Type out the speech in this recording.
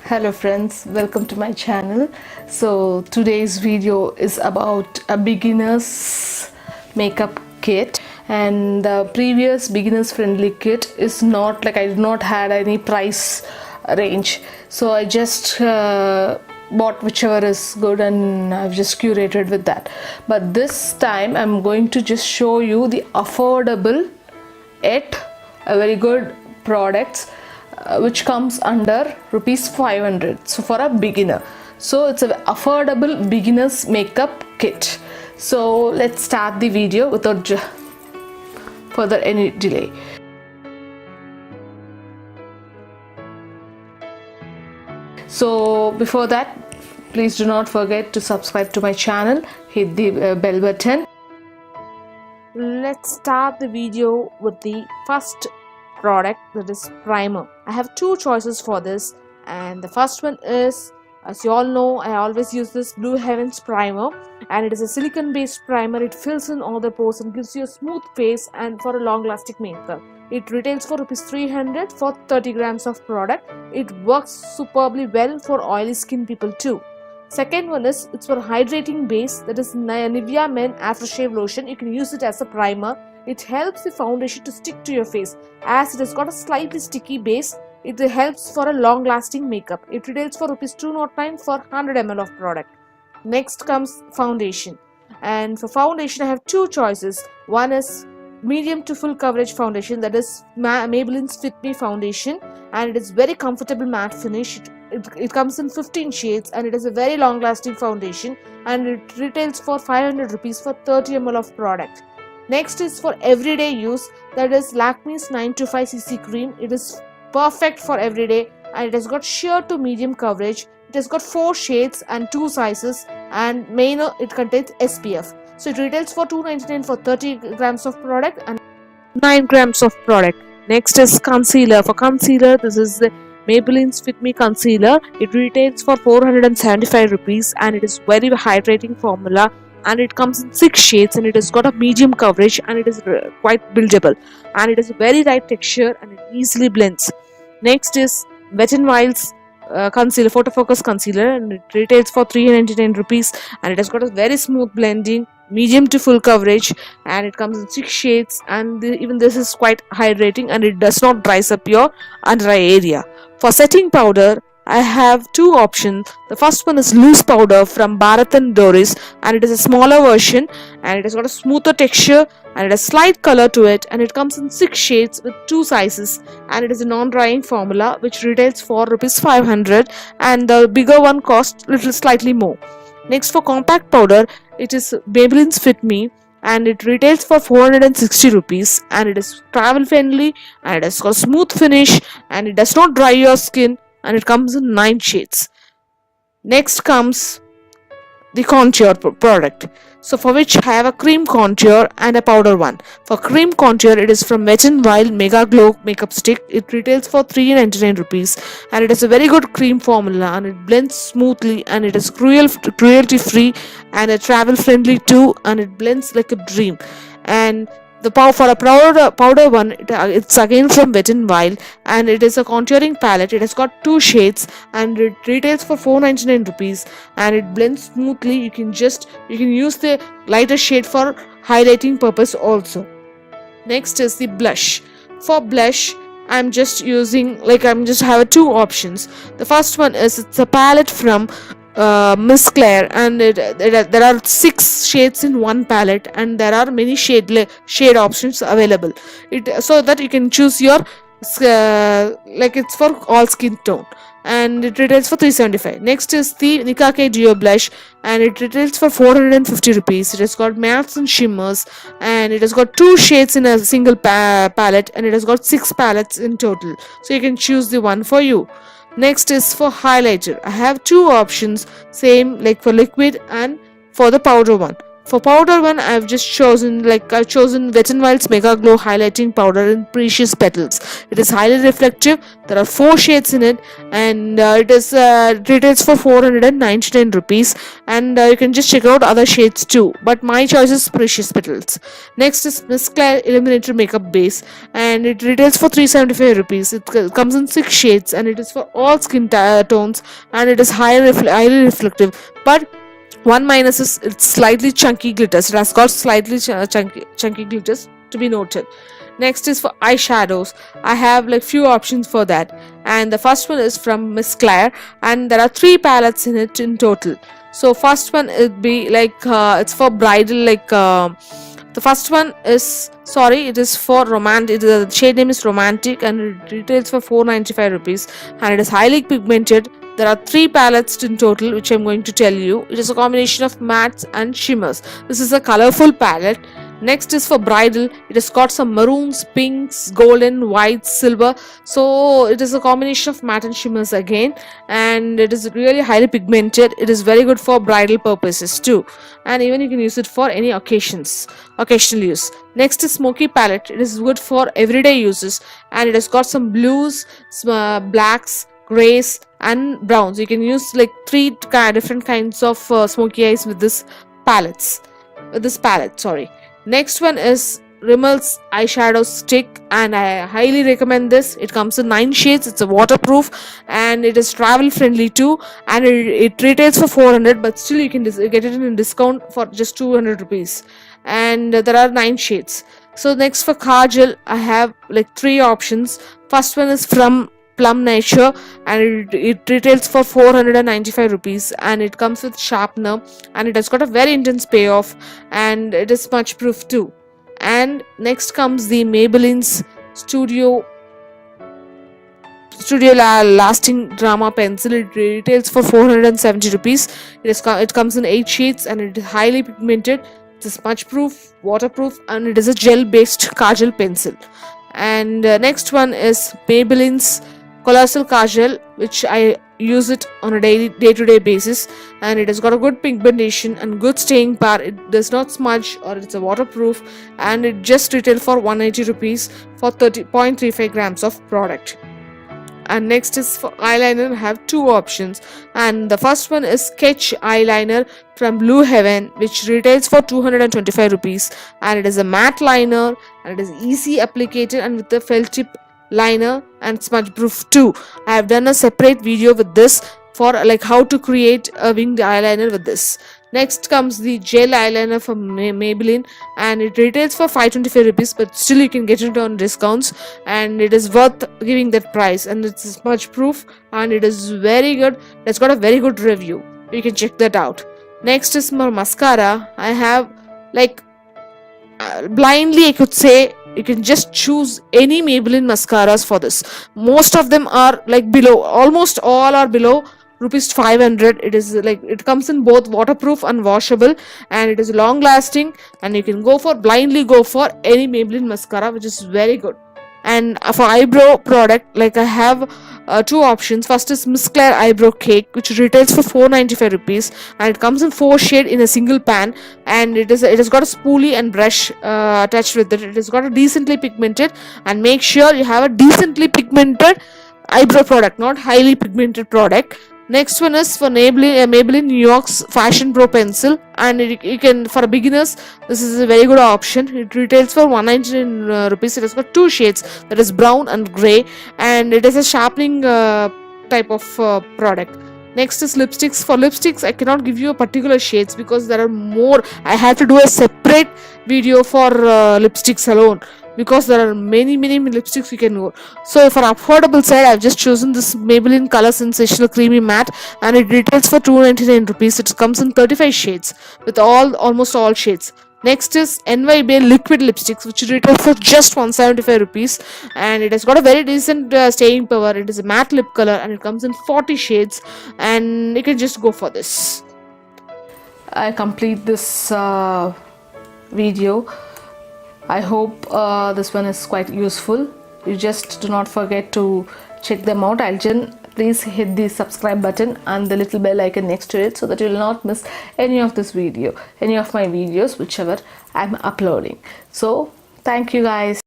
Hello friends, welcome to my channel. So today's video is about a beginner's makeup kit, and the previous beginners friendly kit is not like I did not had any price range, so I just bought whichever is good and I've just curated with that. But this time I'm going to just show you the affordable yet a very good products which comes under rupees 500, so for a beginner. So it's an affordable beginners makeup kit. So let's start the video without further any delay. So before that, please do not forget to subscribe to my channel, hit the bell button. Let's start the video with the first product, that is primer. I have two choices for this, and the first one is, as you all know, I always use this Blue Heavens primer, and it is a silicone based primer. It fills in all the pores and gives you a smooth face and for a long lasting makeup. It retails for rupees 300 for 30 grams of product. It works superbly well for oily skin people too. Second one is, it's for hydrating base, that is Nivea Men aftershave lotion. You can use it as a primer. It helps the foundation to stick to your face, as it has got a slightly sticky base. It helps for a long lasting makeup. It retails for rupees 209 for 100 ml of product. Next comes foundation, and for foundation I have two choices. One is medium to full coverage foundation, that is Maybelline's Fit Me foundation, and it is very comfortable matte finish. It comes in 15 shades, and it is a very long lasting foundation, and it retails for 500 rupees for 30 ml of product. Next is for everyday use, that is Lakmé's 925cc cream. It is perfect for everyday, and it has got sheer to medium coverage. It has got 4 shades and 2 sizes, and it contains SPF. So it retails for 299 for 30 grams of product and 9 grams of product. Next is concealer. For concealer, this is the Maybelline's Fit Me concealer. It retails for 475 rupees, and it is very hydrating formula, and it comes in 6 shades, and it has got a medium coverage, and it is quite buildable, and it is a very light texture, and it easily blends. Next is Wet n Wild's concealer, photo focus concealer, and it retails for 399 rupees, and it has got a very smooth blending, medium to full coverage, and it comes in 6 shades, and even this is quite hydrating, and it does not dries up your under eye area. For setting powder, I have two options. The first one is loose powder from Bharat & Doris, and it is a smaller version, and it has got a smoother texture, and it has slight color to it, and it comes in 6 shades with 2 sizes, and it is a non-drying formula which retails for rupees 500, and the bigger one costs slightly more. Next, for compact powder, it is Maybelline's Fit Me, and it retails for 460 rupees, and it is travel friendly, and it has got a smooth finish, and it does not dry your skin, and it comes in 9 shades. Next comes the contour product, so for which I have a cream contour and a powder one. For cream contour, it is from Wet n Wild Mega Glow makeup stick. It retails for 399 rupees, and it is a very good cream formula, and it blends smoothly, and it is cruelty free, and a travel friendly too, and it blends like a dream. And the for a powder one, it's again from Wet n Wild, and it is a contouring palette. It has got 2 shades, and it retails for 499 rupees, and it blends smoothly. You can use the lighter shade for highlighting purpose also. Next is the blush. For blush, I'm just have 2 options. The first one is, it's a palette from Miss Claire, and there are 6 shades in one palette, and there are many shade options available, so that you can choose your it's for all skin tone, and it retails for 375. Next is the Nykaa Duo blush, and it retails for 450 rupees. It has got mattes and shimmers, and it has got 2 shades in a single palette, and it has got 6 palettes in total, so you can choose the one for you. Next is for highlighter. I have 2 options, same like for liquid and for the powder one. For powder one, I've chosen Wet n Wild's Mega Glow Highlighting Powder in Precious Petals. It is highly reflective. There are 4 shades in it, and it retails for 499 rupees. And you can just check out other shades too. But my choice is Precious Petals. Next is Miss Claire Illuminator Makeup Base, and it retails for 375 rupees. It comes in 6 shades, and it is for all skin tones, and it is highly reflective. But one minus is it's slightly chunky glitters. It has got slightly chunky glitters to be noted. Next is for eyeshadows. I have few options for that, and the first one is from Miss Claire, and there are 3 palettes in it in total. So first one it'd be it's for bridal. The first one is it is for romantic. The shade name is Romantic, and it retails for 495 rupees, and it is highly pigmented. There are 3 palettes in total, which I'm going to tell you. It is a combination of mattes and shimmers. This is a colorful palette. Next is for bridal. It has got some maroons, pinks, golden, white, silver. So it is a combination of matte and shimmers again, and it is really highly pigmented. It is very good for bridal purposes too, and even you can use it for any occasional use. Next is smoky palette. It is good for everyday uses, and it has got some blues, blacks, grays and browns. You can use 3 different kinds of smoky eyes with this palette. Next one is Rimmel's eyeshadow stick, and I highly recommend this. It comes in 9 shades. It's a waterproof, and it is travel friendly too, and it retails for 400, but still you can get it in discount for just 200 rupees, and there are 9 shades. So next for kajal, I have 3 options. First one is from Plum Nature, and it retails for 495 rupees, and it comes with sharpener, and it has got a very intense payoff, and it is smudge proof too. And next comes the Maybelline's Studio Lasting Drama Pencil. It retails for 470 rupees. It comes in 8 shades, and it is highly pigmented. It is smudge proof, waterproof, and it is a gel based kajal pencil. And next one is Maybelline's Colossal Kajal, which I use it on a day-to-day basis, and it has got a good pigmentation and good staying power. It does not smudge, or it's a waterproof, and it just retails for 180 rupees for 30.35 grams of product. And next is for eyeliner. I have 2 options, and the first one is Sketch Eyeliner from Blue Heaven, which retails for 225 rupees, and it is a matte liner, and it is easy applicated and with a felt tip liner and smudge proof too. I have done a separate video with this for how to create a winged eyeliner with this. Next comes the gel eyeliner from Maybelline, and it retails for 525 rupees, but still you can get it on discounts, and it is worth giving that price, and it's smudge proof, and it is very good. It's got a very good review. You can check that out. Next is more mascara. I have blindly, I could say, you can just choose any Maybelline mascaras for this. Most of them are below, almost all are below rupees 500. It is it comes in both waterproof and washable, and it is long lasting, and you can blindly go for any Maybelline mascara, which is very good. And for eyebrow product, I have 2 options. First is Miss Claire Eyebrow Cake, which retails for 495 rupees, and it comes in 4 shades in a single pan, and it has got a spoolie and brush attached with it. It has got a decently pigmented, and make sure you have a decently pigmented eyebrow product, not highly pigmented product. Next one is for Maybelline New York's Fashion Pro Pencil, and you can, for beginners, this is a very good option. It retails for 199 rupees. It has got 2 shades, that is brown and grey, and it is a sharpening type of product. Next is lipsticks. For lipsticks, I cannot give you a particular shades because there are more. I have to do a separate video for lipsticks alone, because there are many lipsticks you can go. So for affordable side, I've just chosen this Maybelline Color Sensational Creamy Matte, and it retails for 299 rupees. It comes in 35 shades with almost all shades. Next is NYBAE Liquid Lipsticks, which retails for just 175 rupees, and it has got a very decent staying power. It is a matte lip color, and it comes in 40 shades, and you can just go for this. I complete this video. I hope this one is quite useful. You just do not forget to check them out. I'll please hit the subscribe button and the little bell icon next to it so that you will not miss any of my videos whichever I'm uploading. So thank you guys.